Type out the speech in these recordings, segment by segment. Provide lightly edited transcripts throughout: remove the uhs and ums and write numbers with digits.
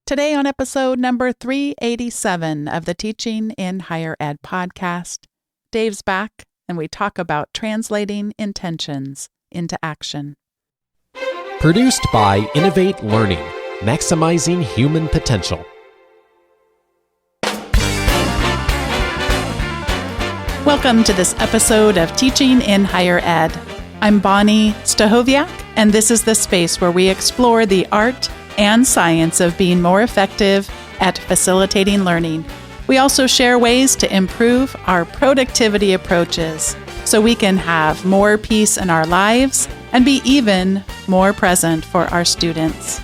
Today on episode number 387 of the Teaching in Higher Ed podcast, Dave's back and we talk about translating intentions into action. Produced by Innovate Learning, maximizing human potential. Welcome to this episode of Teaching in Higher Ed. I'm Bonni Stachowiak, and this is the space where we explore the art and science of being more effective at facilitating learning. We also share ways to improve our productivity approaches so we can have more peace in our lives and be even more present for our students.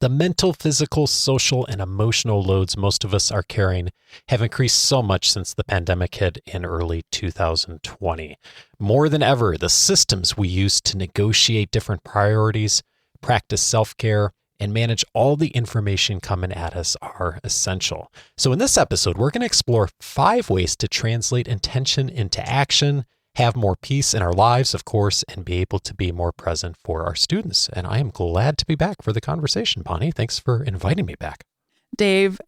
The mental, physical, social, and emotional loads most of us are carrying have increased so much since the pandemic hit in early 2020. More than ever, the systems we use to negotiate different priorities, practice self-care, and manage all the information coming at us are essential. So in this episode, we're going to explore 5 ways to translate intention into action, have more peace in our lives, of course, and be able to be more present for our students. And I am glad to be back for the conversation, Bonni. Thanks for inviting me back. Dave,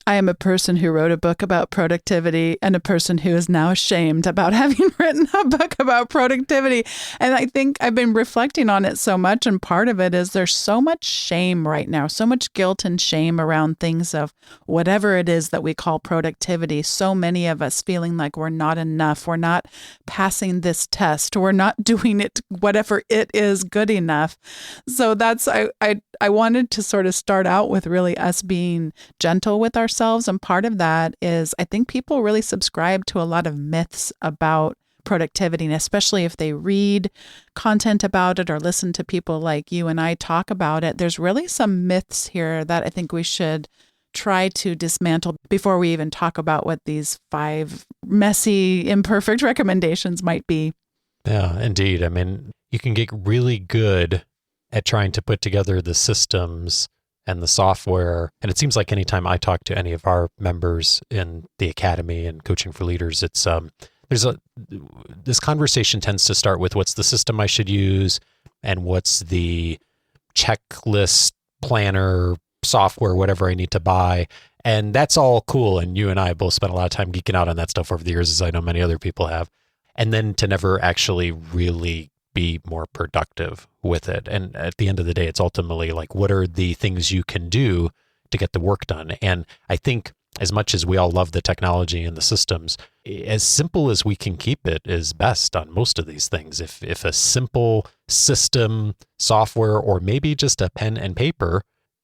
I am a person who wrote a book about productivity and a person who is now ashamed about having written a book about productivity. And I think I've been reflecting on it so much. And part of it is there's so much shame right now, so much guilt and shame around things of whatever it is that we call productivity. So many of us feeling like we're not enough. We're not passing this test. We're not doing it, whatever it is, good enough. So that's, I wanted to sort of start out with really us being gentle with ourselves. And part of that is I think people really subscribe to a lot of myths about productivity, and especially if they read content about it or listen to people like you and I talk about it, there's really some myths here that I think we should try to dismantle before we even talk about what these 5 messy, imperfect recommendations might be. Yeah, indeed. I mean, you can get really good at trying to put together the systems and the software. And it seems like anytime I talk to any of our members in the academy and coaching for leaders, it's this conversation tends to start with what's the system I should use and what's the checklist planner software, whatever I need to buy. And that's all cool. And you and I both spent a lot of time geeking out on that stuff over the years, as I know many other people have. And then to never actually really be more productive with it. And at the end of the day, it's ultimately like, what are the things you can do to get the work done? And I think as much as we all love the technology and the systems, as simple as we can keep it is best on most of these things. If a simple system, software, or maybe just a pen and paper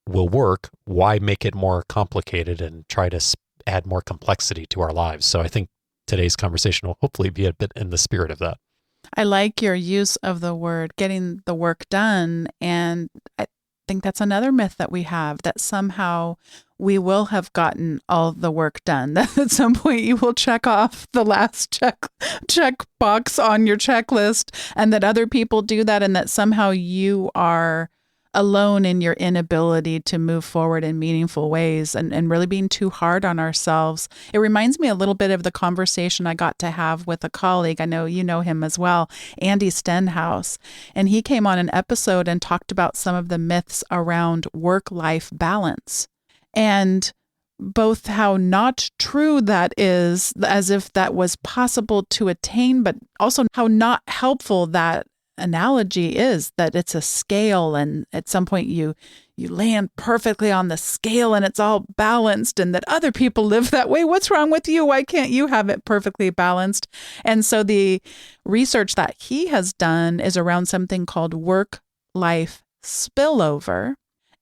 will work, why make it more complicated and try to add more complexity to our lives? So I think today's conversation will hopefully be a bit in the spirit of that. I like your use of the word getting the work done. And I think that's another myth that we have, that somehow we will have gotten all the work done. That at some point you will check off the last check box on your checklist, and that other people do that, and that somehow you are alone in your inability to move forward in meaningful ways, and really being too hard on ourselves. It reminds me a little bit of the conversation I got to have with a colleague. I know you know him as well, Andy Stenhouse. And he came on an episode and talked about some of the myths around work-life balance, and both how not true that is, as if that was possible to attain, but also how not helpful that analogy is, that it's a scale, and at some point you land perfectly on the scale and it's all balanced, and that other people live that way. What's wrong with you? Why can't you have it perfectly balanced? And so the research that he has done is around something called work-life spillover.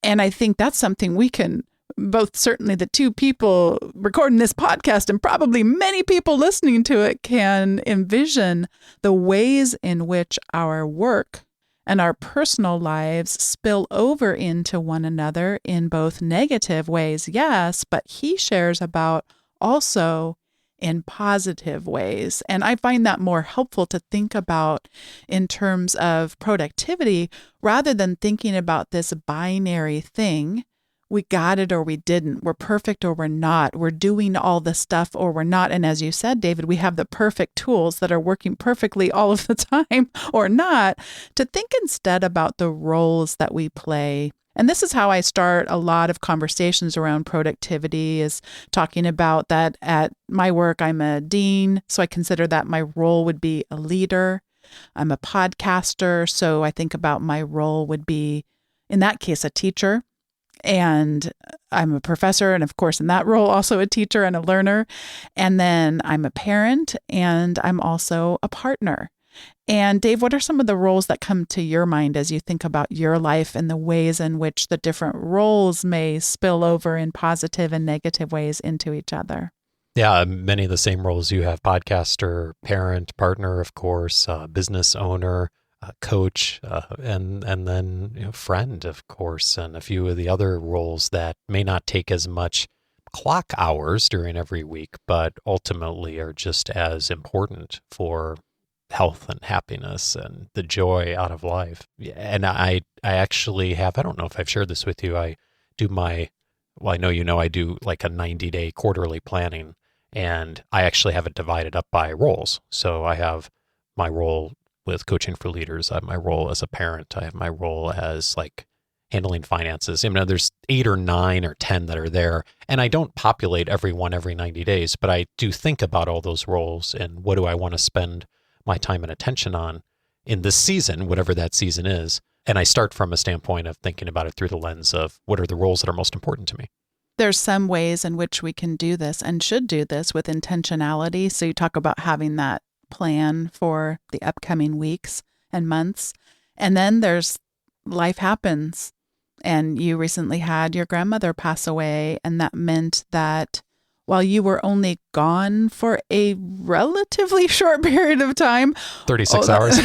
And I think that's something we can, both certainly the 2 people recording this podcast and probably many people listening to it, can envision the ways in which our work and our personal lives spill over into one another in both negative ways, yes, but he shares about also in positive ways. And I find that more helpful to think about in terms of productivity rather than thinking about this binary thing we got it or we didn't. We're perfect or we're not. We're doing all the stuff or we're not. And as you said, David, we have the perfect tools that are working perfectly all of the time or not, to think instead about the roles that we play. And this is how I start a lot of conversations around productivity, is talking about that at my work, I'm a dean. So I consider that my role would be a leader. I'm a podcaster. So I think about my role would be, in that case, a teacher. And I'm a professor, and of course, in that role, also a teacher and a learner. And then I'm a parent, and I'm also a partner. And Dave, what are some of the roles that come to your mind as you think about your life and the ways in which the different roles may spill over in positive and negative ways into each other? Yeah, many of the same roles you have: podcaster, parent, partner, of course, business owner, coach, and then friend, of course, and a few of the other roles that may not take as much clock hours during every week, but ultimately are just as important for health and happiness and the joy out of life. And I actually have, I don't know if I've shared this with you, I do I know I do like a 90-day quarterly planning, and I actually have it divided up by roles. So I have my role with coaching for leaders. I have my role as a parent. I have my role as like handling finances. There's 8 or 9 or 10 that are there, and I don't populate every 90 days, but I do think about all those roles and what do I want to spend my time and attention on in this season, whatever that season is. And I start from a standpoint of thinking about it through the lens of what are the roles that are most important to me. There's some ways in which we can do this and should do this with intentionality. So you talk about having that plan for the upcoming weeks and months. And then there's life happens. And you recently had your grandmother pass away. And that meant that while you were only gone for a relatively short period of time, 36 hours.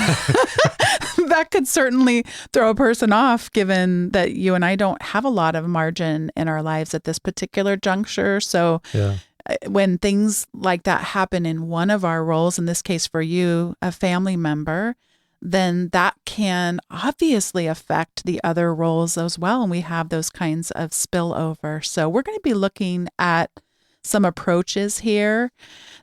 That could certainly throw a person off, given that you and I don't have a lot of margin in our lives at this particular juncture. So yeah. When things like that happen in one of our roles, in this case for you, a family member, then that can obviously affect the other roles as well. And we have those kinds of spillover. So we're going to be looking at some approaches here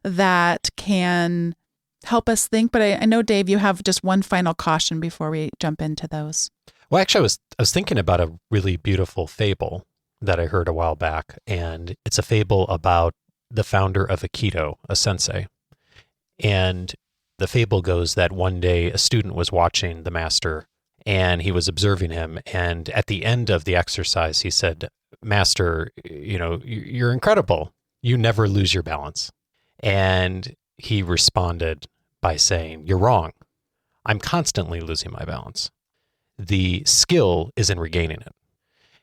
that can help us think. But I know, Dave, you have just one final caution before we jump into those. Well, actually, I was thinking about a really beautiful fable that I heard a while back. And it's a fable about the founder of Aikido, a sensei. And the fable goes that one day a student was watching the master and he was observing him. And at the end of the exercise, he said, "Master, you're incredible. You never lose your balance." And he responded by saying, "You're wrong. I'm constantly losing my balance. The skill is in regaining it."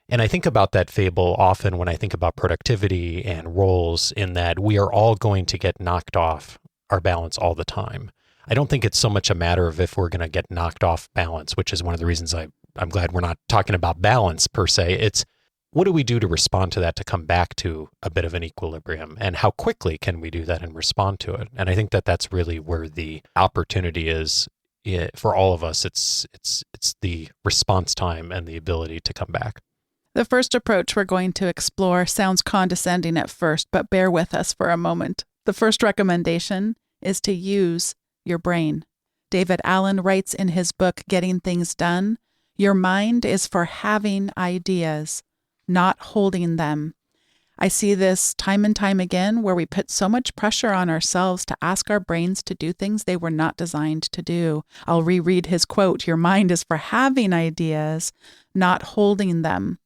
And I think about that fable often when I think about productivity and roles, in that we are all going to get knocked off our balance all the time. I don't think it's so much a matter of if we're going to get knocked off balance, which is one of the reasons I'm glad we're not talking about balance per se. It's what do we do to respond to that, to come back to a bit of an equilibrium, and how quickly can we do that and respond to it? And I think that that's really where the opportunity is for all of us. It's the response time and the ability to come back. The first approach we're going to explore sounds condescending at first, but bear with us for a moment. The first recommendation is to use your brain. David Allen writes in his book, Getting Things Done, "Your mind is for having ideas, not holding them." I see this time and time again, where we put so much pressure on ourselves to ask our brains to do things they were not designed to do. I'll reread his quote, "Your mind is for having ideas, not holding them."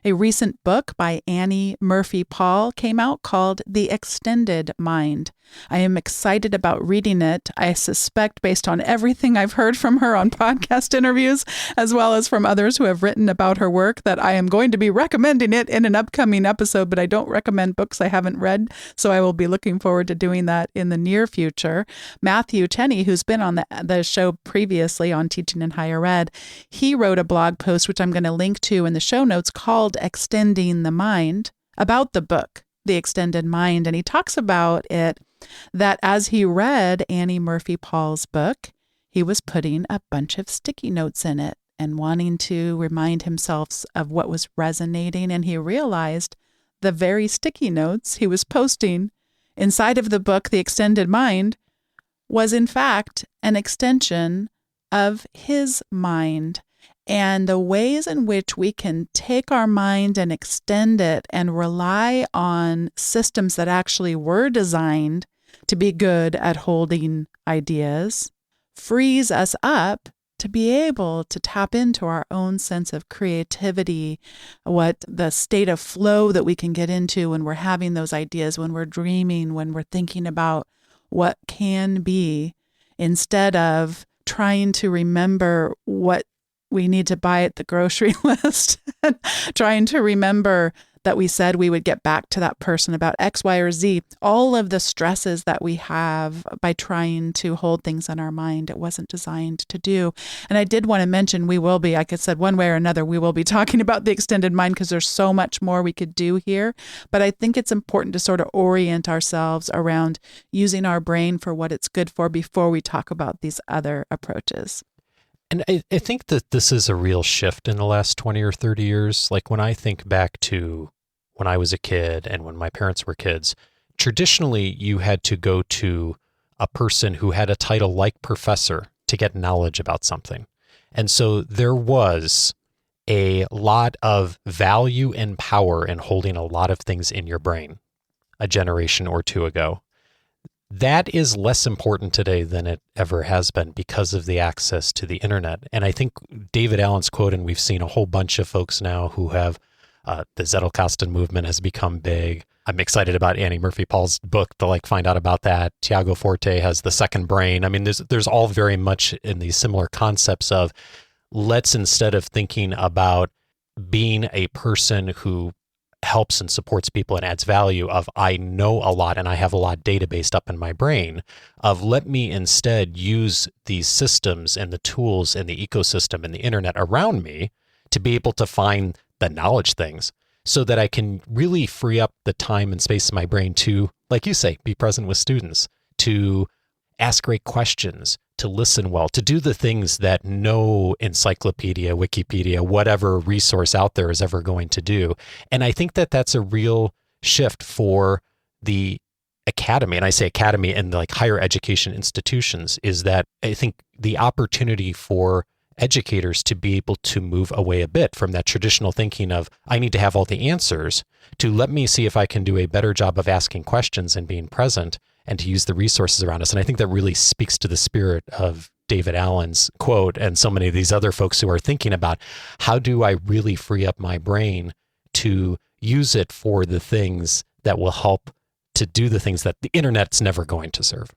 A recent book by Annie Murphy Paul came out called The Extended Mind. I am excited about reading it. I suspect, based on everything I've heard from her on podcast interviews, as well as from others who have written about her work, that I am going to be recommending it in an upcoming episode, but I don't recommend books I haven't read, so I will be looking forward to doing that in the near future. Matthew Tenney, who's been on the show previously on Teaching in Higher Ed, he wrote a blog post, which I'm going to link to in the show notes, called Extending the Mind, about the book, The Extended Mind. And he talks about it, that as he read Annie Murphy Paul's book, he was putting a bunch of sticky notes in it. and wanting to remind himself of what was resonating. And he realized the very sticky notes he was posting inside of the book, The Extended Mind, was in fact an extension of his mind. And the ways in which we can take our mind and extend it and rely on systems that actually were designed to be good at holding ideas frees us up to be able to tap into our own sense of creativity, what the state of flow that we can get into when we're having those ideas, when we're dreaming, when we're thinking about what can be, instead of trying to remember what we need to buy at the grocery list, trying to remember that we said we would get back to that person about X, Y, or Z. All of the stresses that we have by trying to hold things in our mind, it wasn't designed to do. And I did want to mention, we will be, like I said, one way or another, we will be talking about the extended mind because there's so much more we could do here. But I think it's important to sort of orient ourselves around using our brain for what it's good for before we talk about these other approaches. And I think that this is a real shift in the last 20 or 30 years. Like when I think back to when I was a kid and when my parents were kids, traditionally you had to go to a person who had a title like professor to get knowledge about something. And so there was a lot of value and power in holding a lot of things in your brain a generation or two ago. That is less important today than it ever has been because of the access to the internet. And I think David Allen's quote, and we've seen a whole bunch of folks now who have, the Zettelkasten movement has become big. I'm excited about Annie Murphy Paul's book to find out about that. Tiago Forte has The Second Brain. I mean, there's all very much in these similar concepts of let's, instead of thinking about being a person who helps and supports people and adds value of I know a lot and I have a lot of data based up in my brain, of let me instead use these systems and the tools and the ecosystem and the internet around me to be able to find the knowledge things so that I can really free up the time and space in my brain to, like you say, be present with students, to ask great questions, to listen well, to do the things that no encyclopedia, Wikipedia, whatever resource out there is ever going to do. And I think that that's a real shift for the academy. And I say academy and higher education institutions, is that I think the opportunity for educators to be able to move away a bit from that traditional thinking of I need to have all the answers to let me see if I can do a better job of asking questions and being present and to use the resources around us. And I think that really speaks to the spirit of David Allen's quote and so many of these other folks who are thinking about how do I really free up my brain to use it for the things that will help to do the things that the internet's never going to serve.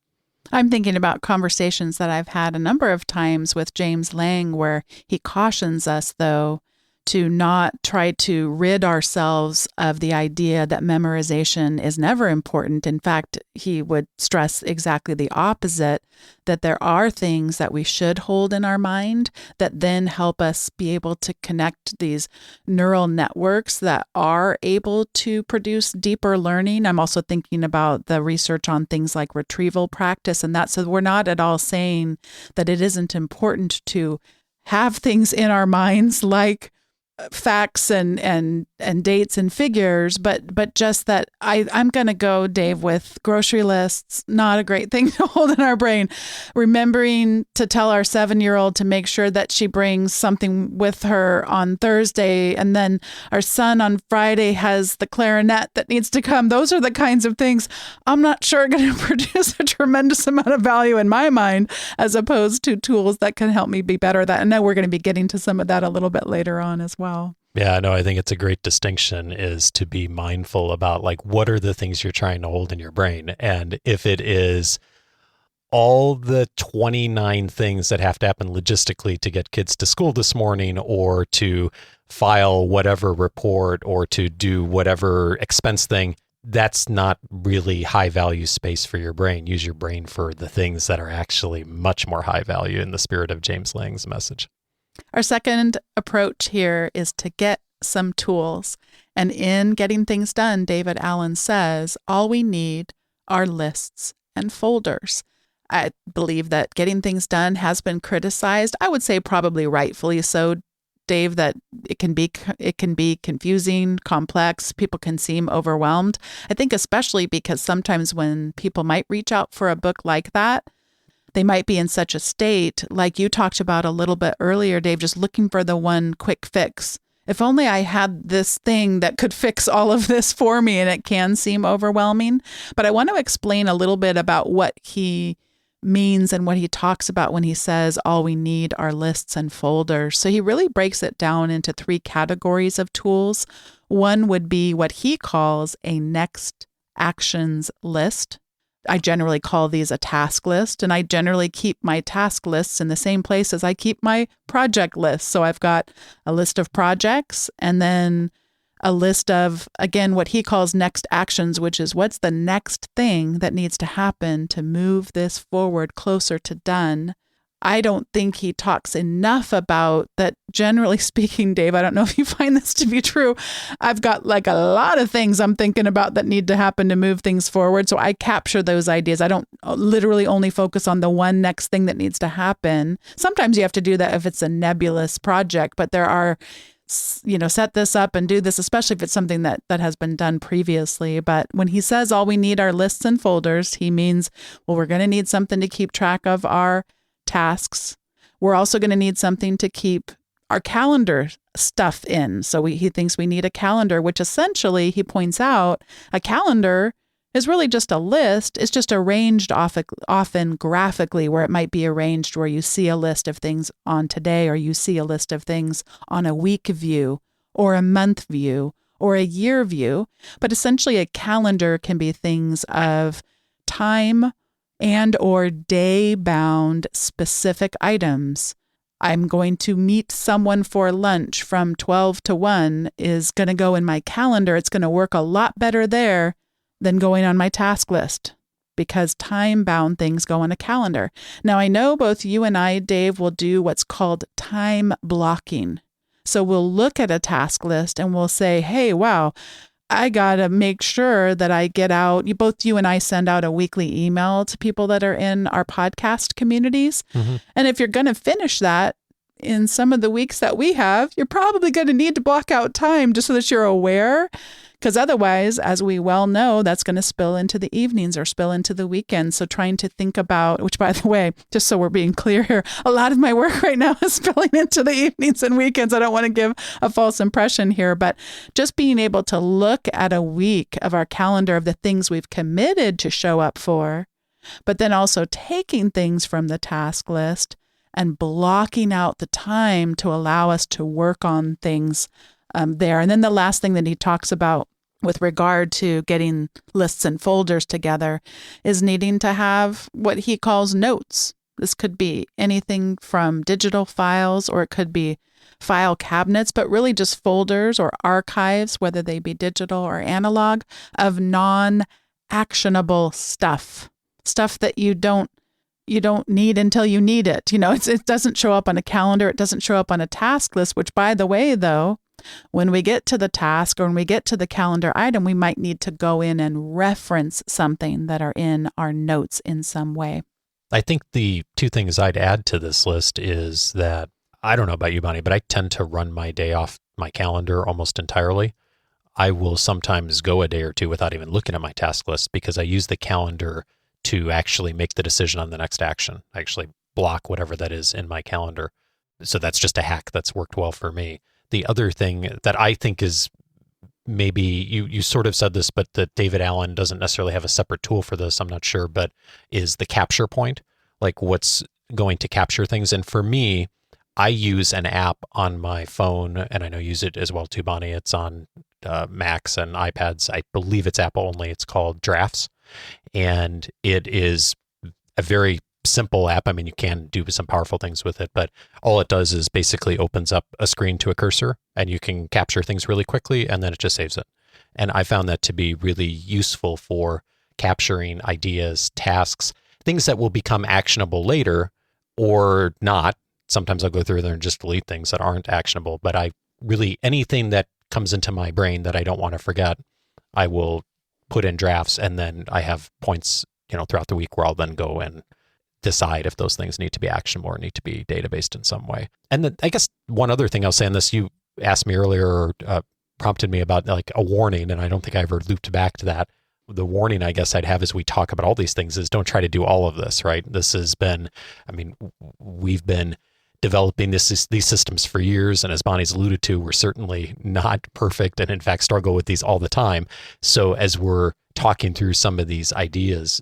I'm thinking about conversations that I've had a number of times with James Lang where he cautions us, though, to not try to rid ourselves of the idea that memorization is never important. In fact, he would stress exactly the opposite, that there are things that we should hold in our mind that then help us be able to connect these neural networks that are able to produce deeper learning. I'm also thinking about the research on things like retrieval practice and that. So we're not at all saying that it isn't important to have things in our minds like facts and dates and figures, but just that I'm going to go, Dave, with grocery lists, not a great thing to hold in our brain. Remembering to tell our 7-year-old to make sure that she brings something with her on Thursday, and then our son on Friday has the clarinet that needs to come. Those are the kinds of things I'm not sure are going to produce a tremendous amount of value in my mind, as opposed to tools that can help me be better at that. I know we're going to be getting to some of that a little bit later on as well. Yeah, no, I think it's a great distinction, is to be mindful about what are the things you're trying to hold in your brain. And if it is all the 29 things that have to happen logistically to get kids to school this morning, or to file whatever report, or to do whatever expense thing, that's not really high value space for your brain. Use your brain for the things that are actually much more high value in the spirit of James Lang's message. Our second approach here is to get some tools. And in getting things done, David Allen says, all we need are lists and folders. I believe that getting things done has been criticized. I would say probably rightfully so, Dave, that it can be confusing, complex. People can seem overwhelmed. I think especially because sometimes when people might reach out for a book like that, they might be in such a state, like you talked about a little bit earlier, Dave, just looking for the one quick fix. If only I had this thing that could fix all of this for me, and it can seem overwhelming. But I want to explain a little bit about what he means and what he talks about when he says all we need are lists and folders. So he really breaks it down into 3 categories of tools. One would be what he calls a next actions list. I generally call these a task list, and I generally keep my task lists in the same place as I keep my project list. So I've got a list of projects and then a list of, again, what he calls next actions, which is what's the next thing that needs to happen to move this forward closer to done. I don't think he talks enough about that. Generally speaking, Dave, I don't know if you find this to be true. I've got like a lot of things I'm thinking about that need to happen to move things forward. So I capture those ideas. I don't literally only focus on the one next thing that needs to happen. Sometimes you have to do that if it's a nebulous project, but there are, set this up and do this, especially if it's something that has been done previously. But when he says all we need are lists and folders, he means, well, we're going to need something to keep track of our tasks. We're also going to need something to keep our calendar stuff in. So he thinks we need a calendar, which essentially, he points out, a calendar is really just a list. It's just arranged often graphically, where it might be arranged where you see a list of things on today, or you see a list of things on a week view or a month view or a year view. But essentially, a calendar can be things of time and or day-bound specific items. I'm going to meet someone for lunch from 12 to 1 is going to go in my calendar. It's going to work a lot better there than going on my task list, because time-bound things go on a calendar. Now, I know both you and I, Dave, will do what's called time blocking. So we'll look at a task list and we'll say, hey, wow, I got to make sure that I get out. Both you and I send out a weekly email to people that are in our podcast communities. Mm-hmm. And if you're going to finish that in some of the weeks that we have, you're probably going to need to block out time just so that you're aware. Because otherwise, as we well know, that's going to spill into the evenings or spill into the weekends. So trying to think about, which by the way, just so we're being clear here, a lot of my work right now is spilling into the evenings and weekends. I don't want to give a false impression here, but just being able to look at a week of our calendar of the things we've committed to show up for, but then also taking things from the task list and blocking out the time to allow us to work on things there. And then the last thing that he talks about with regard to getting lists and folders together is needing to have what he calls notes. This could be anything from digital files, or it could be file cabinets, but really just folders or archives, whether they be digital or analog, of non-actionable stuff that you don't need until you need it. It doesn't show up on a calendar. It doesn't show up on a task list, which, by the way, though, when we get to the task or when we get to the calendar item, we might need to go in and reference something that are in our notes in some way. I think the 2 things I'd add to this list is that, I don't know about you, Bonni, but I tend to run my day off my calendar almost entirely. I will sometimes go a day or 2 without even looking at my task list, because I use the calendar to actually make the decision on the next action. I actually block whatever that is in my calendar. So that's just a hack that's worked well for me. The other thing that I think is, maybe you sort of said this, but that David Allen doesn't necessarily have a separate tool for this, I'm not sure, but is the capture point, like what's going to capture things. And for me, I use an app on my phone, and I know you use it as well too, Bonni. It's on Macs and iPads. I believe it's Apple only. It's called Drafts. And it is a very simple app. I mean, you can do some powerful things with it, but all it does is basically opens up a screen to a cursor, and you can capture things really quickly, and then it just saves it. And I found that to be really useful for capturing ideas, tasks, things that will become actionable later or not. Sometimes I'll go through there and just delete things that aren't actionable, but anything that comes into my brain that I don't want to forget, I will put in drafts, and then I have points, throughout the week where I'll then go and decide if those things need to be actionable or need to be databased in some way. And then I guess one other thing I'll say on this, you asked me earlier, or prompted me about like a warning, and I don't think I ever looped back to that. The warning I guess I'd have as we talk about all these things is don't try to do all of this, right? This has been, I mean, we've been developing these systems for years. And as Bonnie's alluded to, we're certainly not perfect and in fact struggle with these all the time. So as we're talking through some of these ideas,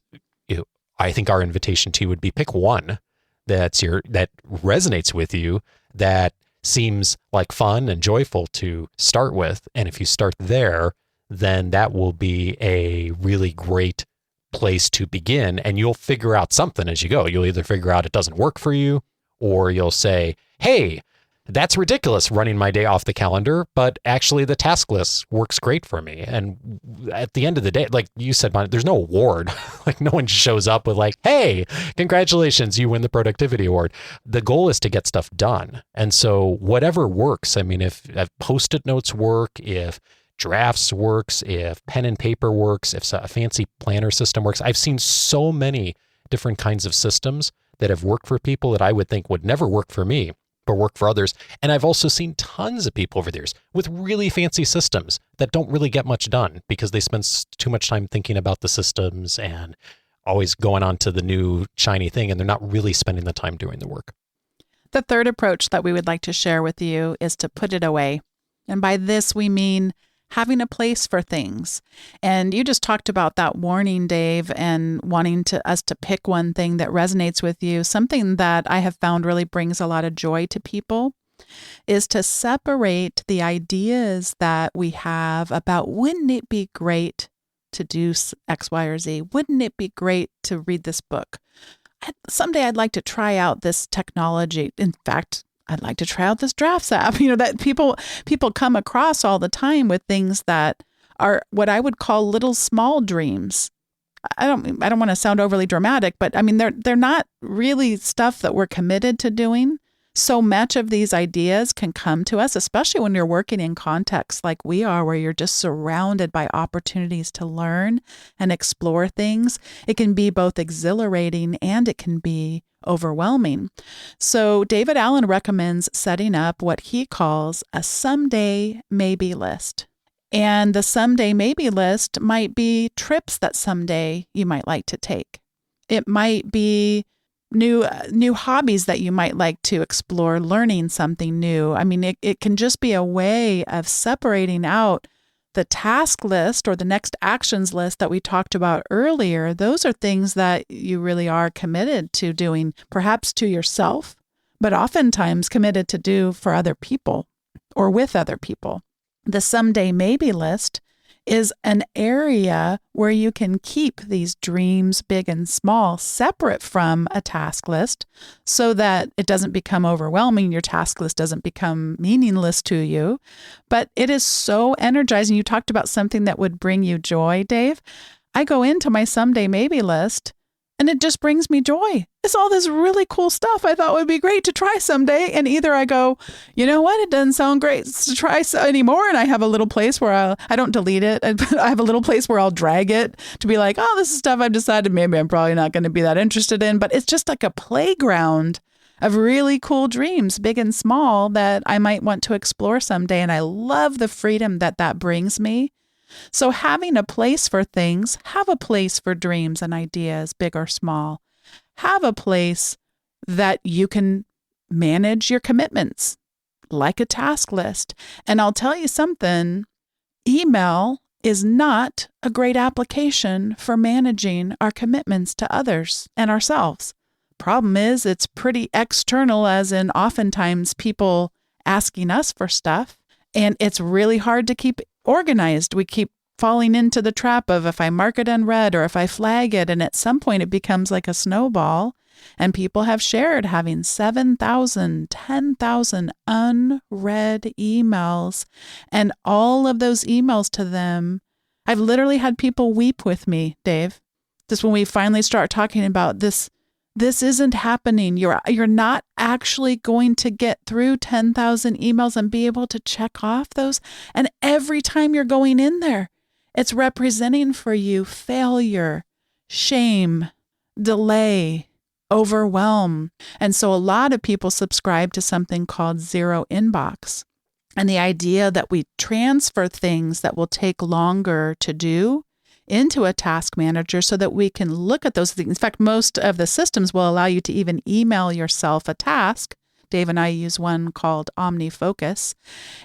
I think our invitation to you would be pick one that resonates with you, that seems like fun and joyful to start with. And if you start there, then that will be a really great place to begin. And you'll figure out something as you go. You'll either figure out it doesn't work for you, or you'll say, hey, that's ridiculous running my day off the calendar, but actually the task list works great for me. And at the end of the day, like you said, Bonnie, there's no award. Like no one shows up with like, hey, congratulations, you win the productivity award. The goal is to get stuff done. And so whatever works, I mean, if Post-it notes work, if drafts works, if pen and paper works, if a fancy planner system works, I've seen so many different kinds of systems that have worked for people that I would think would never work for me, but work for others. And I've also seen tons of people over the years with really fancy systems that don't really get much done because they spend too much time thinking about the systems and always going on to the new shiny thing, and they're not really spending the time doing the work. The third approach that we would like to share with you is to put it away. And by this, we mean having a place for things. And you just talked about that warning, Dave, and wanting us to pick one thing that resonates with you. Something that I have found really brings a lot of joy to people is to separate the ideas that we have about, wouldn't it be great to do X, Y, or Z? Wouldn't it be great to read this book? Someday I'd like to try out this technology. In fact, I'd like to try out this drafts app, that people come across all the time with things that are what I would call little small dreams. I don't want to sound overly dramatic, but I mean, they're not really stuff that we're committed to doing. So much of these ideas can come to us, especially when you're working in contexts like we are, where you're just surrounded by opportunities to learn and explore things. It can be both exhilarating and it can be overwhelming. So David Allen recommends setting up what he calls a someday maybe list. And the someday maybe list might be trips that someday you might like to take. It might be new hobbies that you might like to explore, learning something new. I mean, it can just be a way of separating out the task list or the next actions list that we talked about earlier. Those are things that you really are committed to doing, perhaps to yourself, but oftentimes committed to do for other people or with other people. The someday maybe list is an area where you can keep these dreams, big and small, separate from a task list so that it doesn't become overwhelming. Your task list doesn't become meaningless to you, but it is so energizing. You talked about something that would bring you joy, Dave. I go into my someday maybe list and it just brings me joy. It's all this really cool stuff I thought would be great to try someday. And either I go, you know what, it doesn't sound great to try anymore. And I have a little place where I don't delete it. I have a little place where I'll drag it to be like, oh, this is stuff I've decided maybe I'm probably not going to be that interested in. But it's just like a playground of really cool dreams, big and small, that I might want to explore someday. And I love the freedom that brings me. So having a place for things, have a place for dreams and ideas, big or small. Have a place that you can manage your commitments, like a task list. And I'll tell you something, email is not a great application for managing our commitments to others and ourselves. Problem is, it's pretty external, as in oftentimes people asking us for stuff, and it's really hard to keep organized. We keep falling into the trap of if I mark it unread or if I flag it, and at some point it becomes like a snowball. And people have shared having 7,000, 10,000 unread emails, and all of those emails to them. I've literally had people weep with me, Dave, just when we finally start talking about this. This isn't happening. You're not actually going to get through 10,000 emails and be able to check off those. And every time you're going in there, it's representing for you failure, shame, delay, overwhelm. And so a lot of people subscribe to something called zero inbox. And the idea that we transfer things that will take longer to do into a task manager so that we can look at those things. In fact, most of the systems will allow you to even email yourself a task. Dave and I use one called OmniFocus,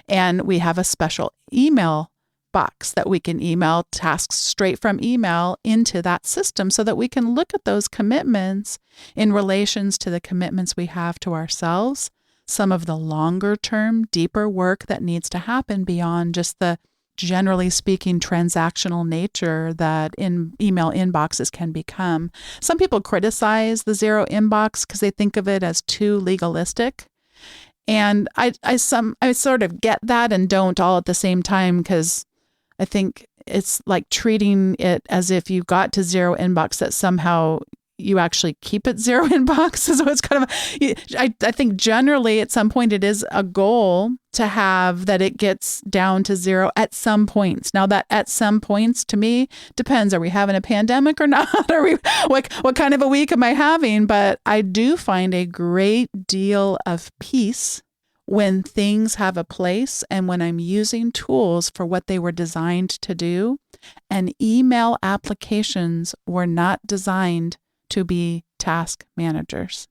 and we have a special email box that we can email tasks straight from email into that system so that we can look at those commitments in relations to the commitments we have to ourselves, some of the longer term, deeper work that needs to happen beyond just the, generally speaking, transactional nature that in email inboxes can become. Some people criticize the zero inbox because they think of it as too legalistic. And I sort of get that and don't all at the same time, because I think it's like treating it as if you got to zero inbox that somehow you actually keep it zero inbox. So it's kind of, I think generally at some point it is a goal to have that it gets down to zero at some points. Now that at some points to me depends. Are we having a pandemic or not? Are we, what kind of a week am I having? But I do find a great deal of peace when things have a place and when I'm using tools for what they were designed to do. And email applications were not designed to be task managers.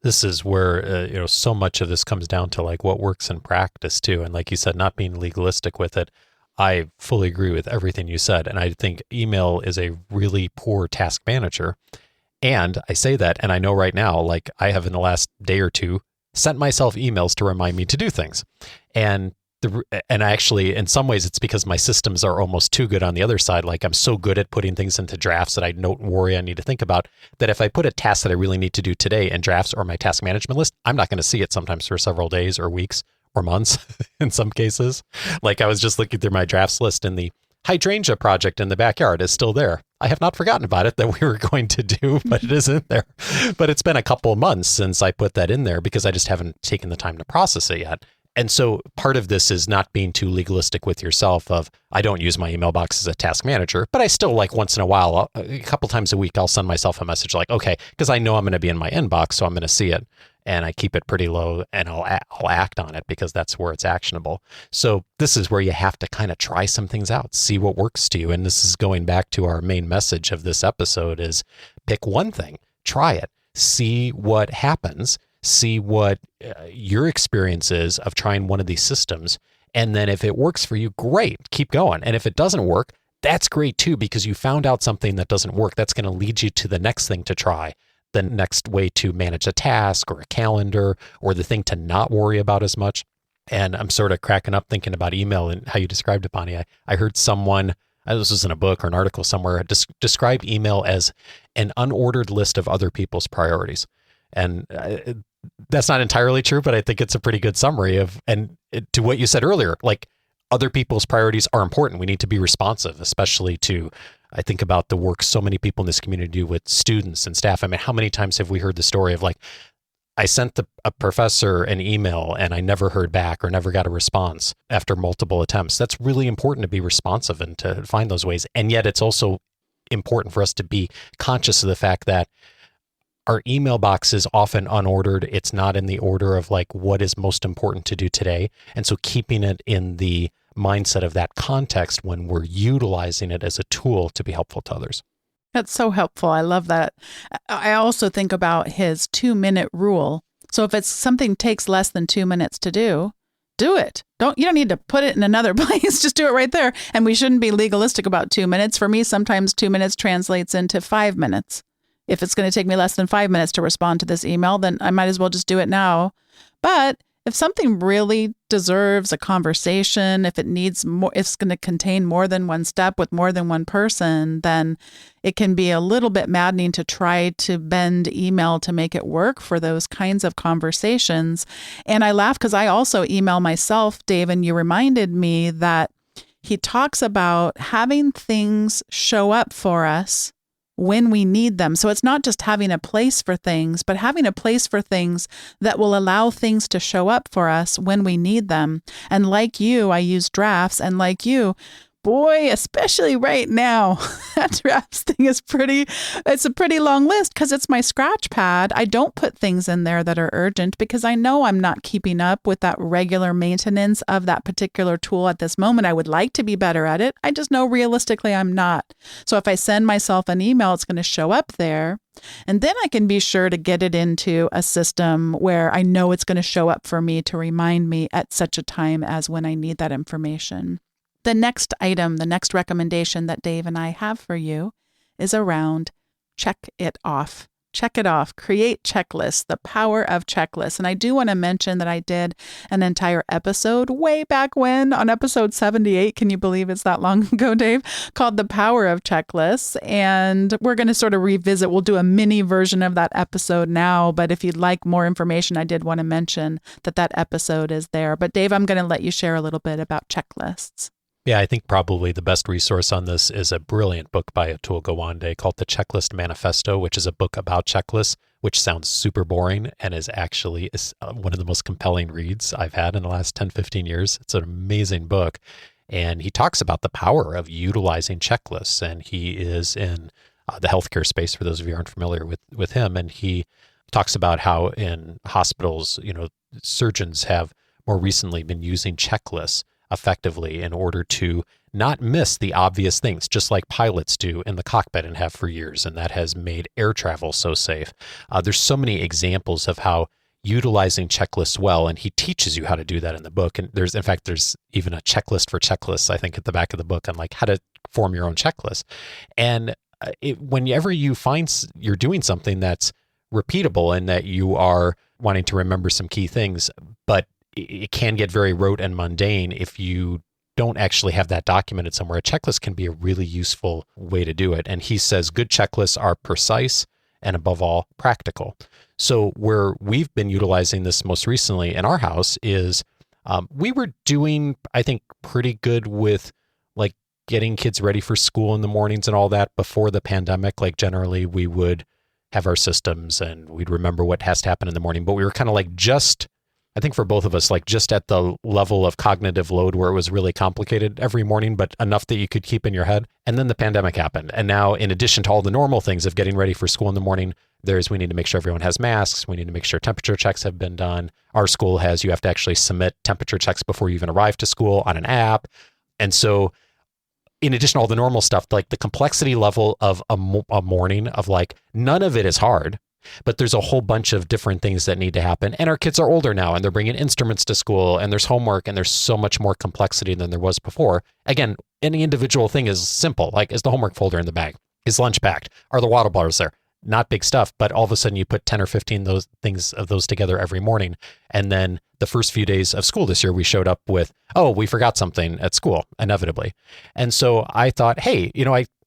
This is where, so much of this comes down to like what works in practice too. And like you said, not being legalistic with it. I fully agree with everything you said. And I think email is a really poor task manager. And I say that, and I know right now, like I have in the last day or two, sent myself emails to remind me to do things. And actually, in some ways, it's because my systems are almost too good on the other side. Like I'm so good at putting things into drafts that I don't worry I need to think about, that if I put a task that I really need to do today in drafts or my task management list, I'm not going to see it sometimes for several days or weeks or months in some cases. Like I was just looking through my drafts list and the hydrangea project in the backyard is still there. I have not forgotten about it that we were going to do, but it is in there. But it's been a couple of months since I put that in there because I just haven't taken the time to process it yet. And so part of this is not being too legalistic with yourself of, I don't use my email box as a task manager, but I still like once in a while, a couple times a week, I'll send myself a message like, okay, because I know I'm going to be in my inbox, so I'm going to see it. And I keep it pretty low and I'll act on it because that's where it's actionable. So this is where you have to kind of try some things out, see what works to you. And this is going back to our main message of this episode is pick one thing, try it, see what happens, see what your experience is of trying one of these systems. And then if it works for you, great, keep going. And if it doesn't work, that's great too, because you found out something that doesn't work. That's going to lead you to the next thing to try. The next way to manage a task or a calendar or the thing to not worry about as much. And I'm sort of cracking up thinking about email and how you described it, Bonni. I heard someone, this was in a book or an article somewhere, describe email as an unordered list of other people's priorities. And that's not entirely true, but I think it's a pretty good summary of, and to what you said earlier, like other people's priorities are important. We need to be responsive, especially to, I think about the work so many people in this community do with students and staff. I mean, how many times have we heard the story of like, I sent a professor an email and I never heard back or never got a response after multiple attempts. That's really important to be responsive and to find those ways. And yet it's also important for us to be conscious of the fact that our email box is often unordered. It's not in the order of like what is most important to do today. And so keeping it in the mindset of that context when we're utilizing it as a tool to be helpful to others. That's so helpful. I love that. I also think about his 2-minute rule. So if it's something takes less than 2 minutes to do it. You don't need to put it in another place. Just do it right there. And we shouldn't be legalistic about 2 minutes. For me, sometimes 2 minutes translates into 5 minutes. If it's going to take me less than 5 minutes to respond to this email, then I might as well just do it now. But if something really deserves a conversation, if it needs more, if it's going to contain more than one step with more than one person, then it can be a little bit maddening to try to bend email to make it work for those kinds of conversations. And I laugh because I also email myself, Dave, and you reminded me that he talks about having things show up for us when we need them. So it's not just having a place for things, but having a place for things that will allow things to show up for us when we need them. And like you, I use drafts, and like you, boy, especially right now, that drafts thing is it's a pretty long list because it's my scratch pad. I don't put things in there that are urgent because I know I'm not keeping up with that regular maintenance of that particular tool at this moment. I would like to be better at it. I just know realistically I'm not. So if I send myself an email, it's going to show up there. And then I can be sure to get it into a system where I know it's going to show up for me to remind me at such a time as when I need that information. The next item, the next recommendation that Dave and I have for you is around check it off. Check it off. Create checklists, the power of checklists. And I do want to mention that I did an entire episode way back when on episode 78. Can you believe it's that long ago, Dave? Called The Power of Checklists. And we're going to sort of revisit. We'll do a mini version of that episode now. But if you'd like more information, I did want to mention that episode is there. But Dave, I'm going to let you share a little bit about checklists. Yeah, I think probably the best resource on this is a brilliant book by Atul Gawande called The Checklist Manifesto, which is a book about checklists, which sounds super boring and is actually one of the most compelling reads I've had in the last 10, 15 years. It's an amazing book. And he talks about the power of utilizing checklists. And he is in the healthcare space, for those of you who aren't familiar with him. And he talks about how in hospitals, surgeons have more recently been using checklists effectively in order to not miss the obvious things, just like pilots do in the cockpit and have for years. And that has made air travel so safe. There's so many examples of how utilizing checklists well, and he teaches you how to do that in the book. And there's even a checklist for checklists, I think, at the back of the book on like how to form your own checklist. And whenever you find you're doing something that's repeatable and that you are wanting to remember some key things, but it can get very rote and mundane if you don't actually have that documented somewhere. A checklist can be a really useful way to do it. And he says good checklists are precise and above all, practical. So where we've been utilizing this most recently in our house is we were doing, I think, pretty good with like getting kids ready for school in the mornings and all that before the pandemic. Like generally we would have our systems and we'd remember what has to happen in the morning, but we were kind of like I think for both of us, like just at the level of cognitive load where it was really complicated every morning, but enough that you could keep in your head. And then the pandemic happened. And now in addition to all the normal things of getting ready for school in the morning, we need to make sure everyone has masks. We need to make sure temperature checks have been done. Our school you have to actually submit temperature checks before you even arrive to school on an app. And so in addition to all the normal stuff, like the complexity level of a morning of like, none of it is hard. But there's a whole bunch of different things that need to happen. And our kids are older now and they're bringing instruments to school and there's homework and there's so much more complexity than there was before. Again, any individual thing is simple. Like, is the homework folder in the bag? Is lunch packed? Are the water bottles there? Not big stuff, but all of a sudden you put 10 or 15 of those together every morning. And then the first few days of school this year, we showed up with, we forgot something at school, inevitably. And so I thought, hey,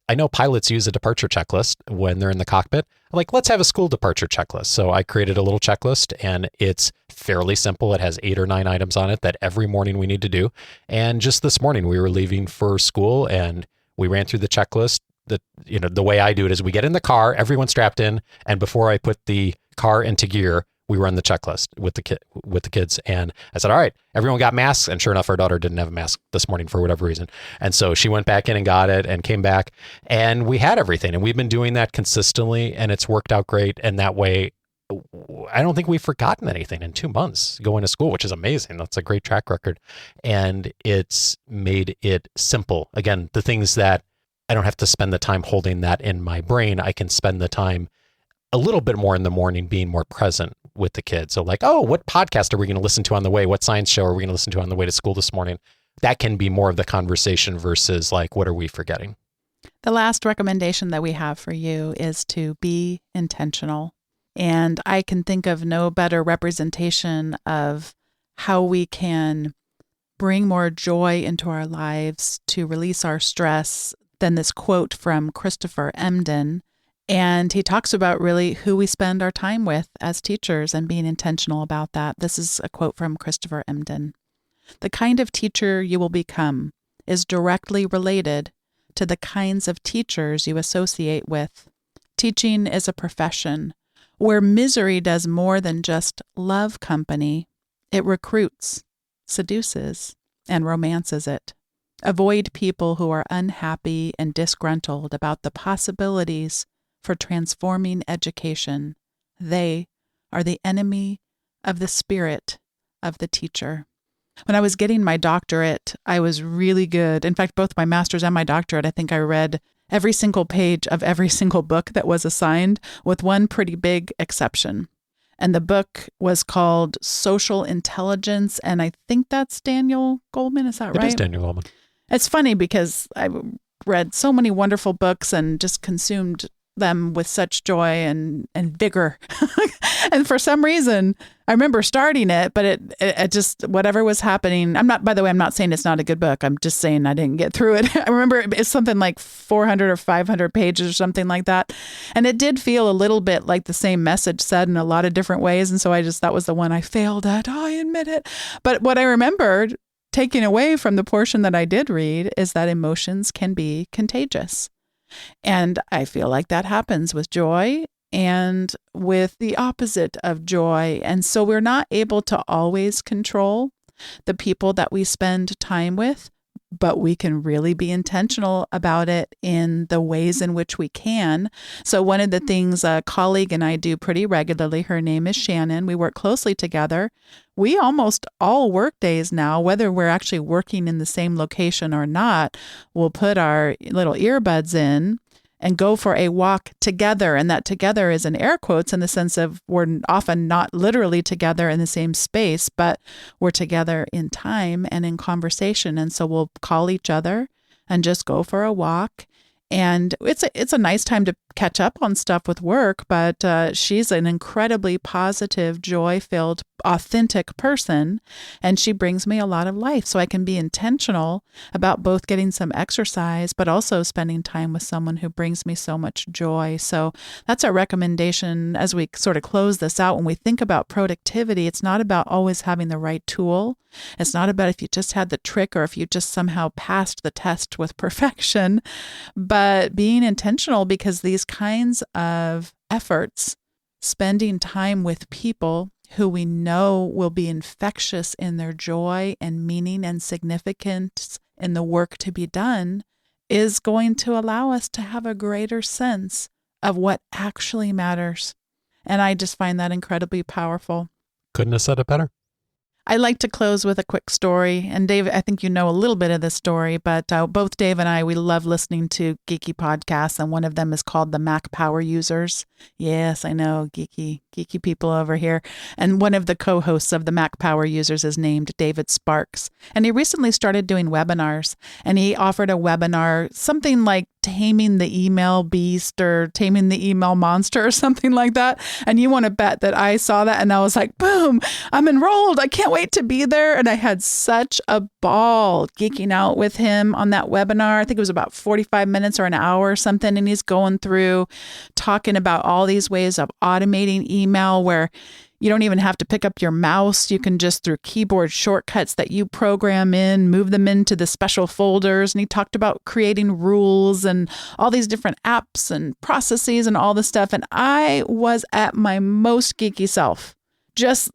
I know pilots use a departure checklist when they're in the cockpit. Like, let's have a school departure checklist. So I created a little checklist and it's fairly simple. It has 8 or 9 items on it that every morning we need to do. And just this morning we were leaving for school and we ran through the checklist. The way I do it is we get in the car, everyone's strapped in. And before I put the car into gear, we run the checklist with the kids. And I said, all right, everyone got masks. And sure enough, our daughter didn't have a mask this morning for whatever reason. And so she went back in and got it and came back and we had everything. And we've been doing that consistently and it's worked out great. And that way, I don't think we've forgotten anything in 2 months going to school, which is amazing. That's a great track record. And it's made it simple. Again, the things that I don't have to spend the time holding that in my brain. I can spend the time a little bit more in the morning being more present with the kids. So like, what podcast are we going to listen to on the way? What science show are we going to listen to on the way to school this morning? That can be more of the conversation versus like, what are we forgetting? The last recommendation that we have for you is to be intentional. And I can think of no better representation of how we can bring more joy into our lives to release our stress than this quote from Christopher Emdin. And he talks about really who we spend our time with as teachers and being intentional about that. This is a quote from Christopher Emdin. The kind of teacher you will become is directly related to the kinds of teachers you associate with. Teaching is a profession where misery does more than just love company. It recruits, seduces, and romances it. Avoid people who are unhappy and disgruntled about the possibilities for transforming education. They are the enemy of the spirit of the teacher. When I was getting my doctorate, I was really good. In fact, both my master's and my doctorate, I think I read every single page of every single book that was assigned, with one pretty big exception. And the book was called Social Intelligence, and I think that's Daniel Goleman. Is that right? It is Daniel Goleman. It's funny because I read so many wonderful books and just consumed them with such joy and vigor. And for some reason, I remember starting it, but it just, whatever was happening, by the way, I'm not saying it's not a good book. I'm just saying I didn't get through it. I remember it's something like 400 or 500 pages or something like that. And it did feel a little bit like the same message said in a lot of different ways. And so that was the one I failed at. I admit it. But what I remembered taking away from the portion that I did read is that emotions can be contagious. And I feel like that happens with joy and with the opposite of joy. And so we're not able to always control the people that we spend time with, but we can really be intentional about it in the ways in which we can. So one of the things a colleague and I do pretty regularly, her name is Shannon, we work closely together. We almost all work days now, whether we're actually working in the same location or not, we'll put our little earbuds in and go for a walk together. And that together is in air quotes in the sense of we're often not literally together in the same space, but we're together in time and in conversation. And so we'll call each other and just go for a walk. And it's a nice time to catch up on stuff with work, but she's an incredibly positive, joy-filled, authentic person, and she brings me a lot of life. So I can be intentional about both getting some exercise, but also spending time with someone who brings me so much joy. So that's our recommendation as we sort of close this out. When we think about productivity, it's not about always having the right tool. It's not about if you just had the trick or if you just somehow passed the test with perfection, but being intentional, because these kinds of efforts, spending time with people who we know will be infectious in their joy and meaning and significance in the work to be done, is going to allow us to have a greater sense of what actually matters. And I just find that incredibly powerful. Couldn't have said it better. I like to close with a quick story. And Dave, I think you know a little bit of this story, but both Dave and I, we love listening to geeky podcasts. And one of them is called the Mac Power Users. Yes, I know, geeky people over here. And one of the co-hosts of the Mac Power Users is named David Sparks. And he recently started doing webinars. And he offered a webinar, something like Taming the Email Beast or Taming the Email Monster or something like that. And you want to bet that I saw that and I was like, boom, I'm enrolled. I can't wait to be there. And I had such a ball geeking out with him on that webinar. I think it was about 45 minutes or an hour or something. And he's going through talking about all these ways of automating email where you don't even have to pick up your mouse. You can just, through keyboard shortcuts that you program in, move them into the special folders. And he talked about creating rules and all these different apps and processes and all this stuff. And I was at my most geeky self, just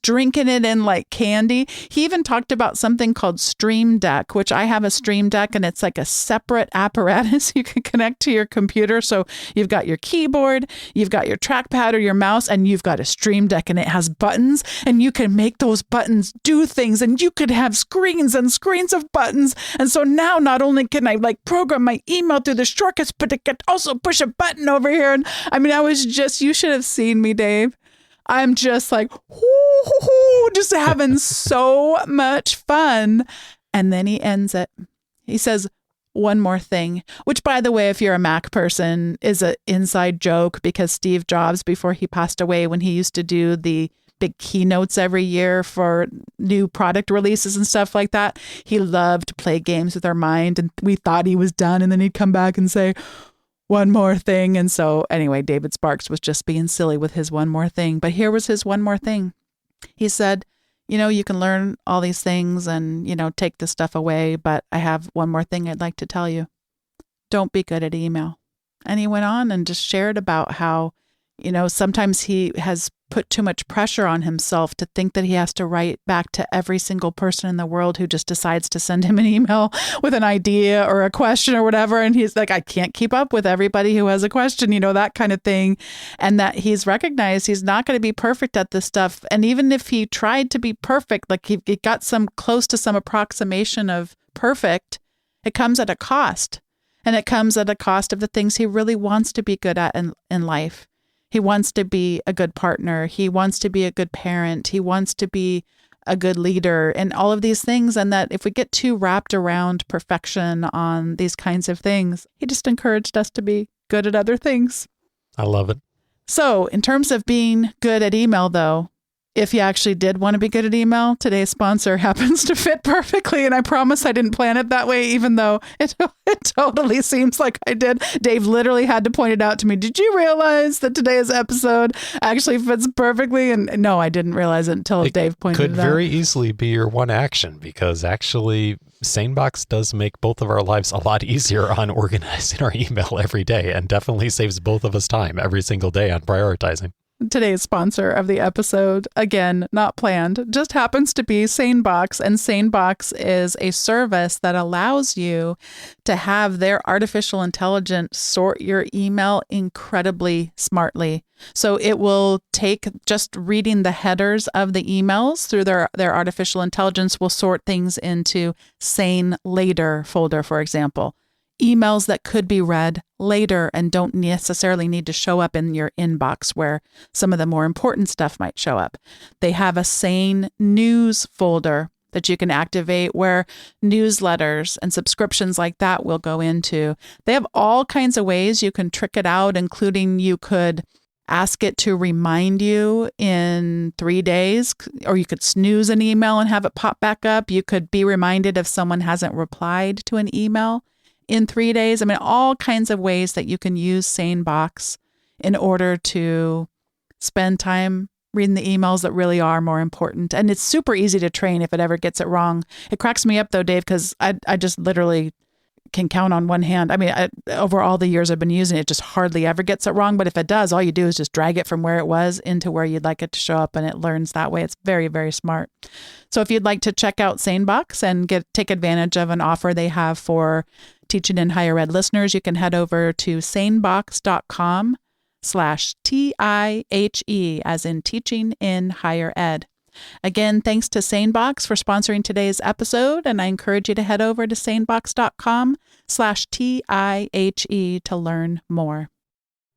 drinking it in like candy. He even talked about something called Stream Deck, which I have a Stream Deck, and it's like a separate apparatus you can connect to your computer. So you've got your keyboard, you've got your trackpad or your mouse, and you've got a Stream Deck, and it has buttons, and you can make those buttons do things, and you could have screens and screens of buttons. And so now not only can I like program my email through the shortcuts, but it could also push a button over here. And I mean, you should have seen me, Dave. I'm just like, just having so much fun. And then he ends it. He says, one more thing, which, by the way, if you're a Mac person, is an inside joke, because Steve Jobs, before he passed away, when he used to do the big keynotes every year for new product releases and stuff like that, he loved to play games with our mind. And we thought he was done. And then he'd come back and say, one more thing. And so anyway, David Sparks was just being silly with his one more thing. But here was his one more thing. He said, you can learn all these things and, take this stuff away, but I have one more thing I'd like to tell you. Don't be good at email. And he went on and just shared about how, sometimes he has put too much pressure on himself to think that he has to write back to every single person in the world who just decides to send him an email with an idea or a question or whatever. And he's like, I can't keep up with everybody who has a question, that kind of thing. And that he's recognized he's not going to be perfect at this stuff. And even if he tried to be perfect, like he got some close to some approximation of perfect, it comes at a cost. And it comes at a cost of the things he really wants to be good at in life. He wants to be a good partner. He wants to be a good parent. He wants to be a good leader and all of these things. And that if we get too wrapped around perfection on these kinds of things, he just encouraged us to be good at other things. I love it. So in terms of being good at email, though, if you actually did want to be good at email, today's sponsor happens to fit perfectly. And I promise I didn't plan it that way, even though it totally seems like I did. Dave literally had to point it out to me. Did you realize that today's episode actually fits perfectly? And no, I didn't realize it until Dave pointed it out. Could very easily be your one action, because actually SaneBox does make both of our lives a lot easier on organizing our email every day, and definitely saves both of us time every single day on prioritizing. Today's sponsor of the episode, again, not planned, just happens to be SaneBox. And SaneBox is a service that allows you to have their artificial intelligence sort your email incredibly smartly. So it will take just reading the headers of the emails through their artificial intelligence will sort things into Sane Later folder, for example. Emails that could be read later and don't necessarily need to show up in your inbox where some of the more important stuff might show up. They have a Sane News folder that you can activate where newsletters and subscriptions like that will go into. They have all kinds of ways you can trick it out, including you could ask it to remind you in 3 days, or you could snooze an email and have it pop back up. You could be reminded if someone hasn't replied to an email in 3 days. I mean, all kinds of ways that you can use SaneBox in order to spend time reading the emails that really are more important. And it's super easy to train if it ever gets it wrong. It cracks me up though, Dave, because I just literally can count on one hand. I mean, over all the years I've been using it, just hardly ever gets it wrong. But if it does, all you do is just drag it from where it was into where you'd like it to show up, and it learns that way. It's very, very smart. So if you'd like to check out SaneBox and take advantage of an offer they have for Teaching in Higher Ed listeners, you can head over to sanebox.com/TIHE, as in Teaching in Higher Ed. Again, thanks to SaneBox for sponsoring today's episode, and I encourage you to head over to sanebox.com/TIHE to learn more.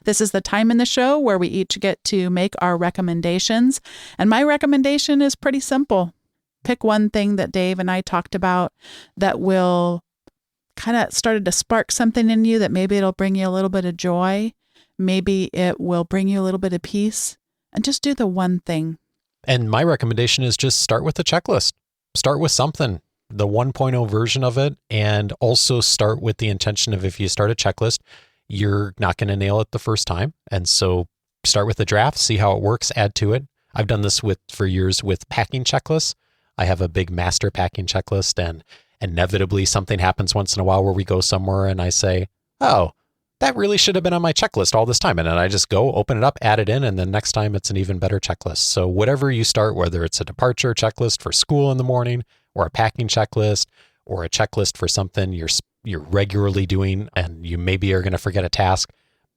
This is the time in the show where we each get to make our recommendations, and my recommendation is pretty simple. Pick one thing that Dave and I talked about that will kind of started to spark something in you, that maybe it'll bring you a little bit of joy. Maybe it will bring you a little bit of peace, and just do the one thing. And my recommendation is just start with the checklist. Start with something, the 1.0 version of it, and also start with the intention of, if you start a checklist, you're not going to nail it the first time. And so start with the draft, see how it works, add to it. I've done this for years with packing checklists. I have a big master packing checklist, and inevitably something happens once in a while where we go somewhere and I say, oh, that really should have been on my checklist all this time. And then I just go open it up, add it in, and then next time it's an even better checklist. So whatever you start, whether it's a departure checklist for school in the morning, or a packing checklist, or a checklist for something you're regularly doing and you maybe are going to forget a task,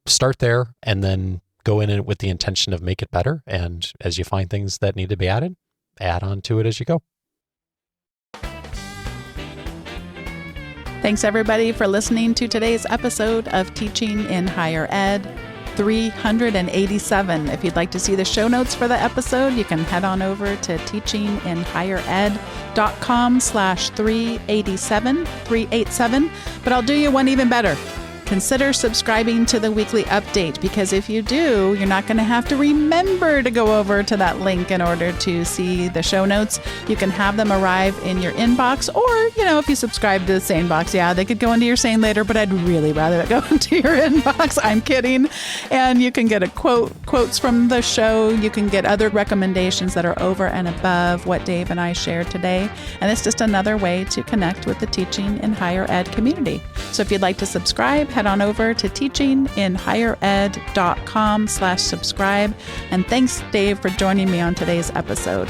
start there and then go in it with the intention of make it better. And as you find things that need to be added, add on to it as you go. Thanks, everybody, for listening to today's episode of Teaching in Higher Ed 387. If you'd like to see the show notes for the episode, you can head on over to teachinginhighered.com/387. But I'll do you one even better. Consider subscribing to the weekly update, because if you do, you're not going to have to remember to go over to that link in order to see the show notes. You can have them arrive in your inbox, or, if you subscribe to the SaneBox, they could go into your Sane Later, but I'd really rather it go into your inbox. I'm kidding. And you can get quotes from the show. You can get other recommendations that are over and above what Dave and I shared today. And it's just another way to connect with the Teaching in Higher Ed community. So if you'd like to subscribe, head on over to teachinginhighered.com/subscribe. And thanks, Dave, for joining me on today's episode.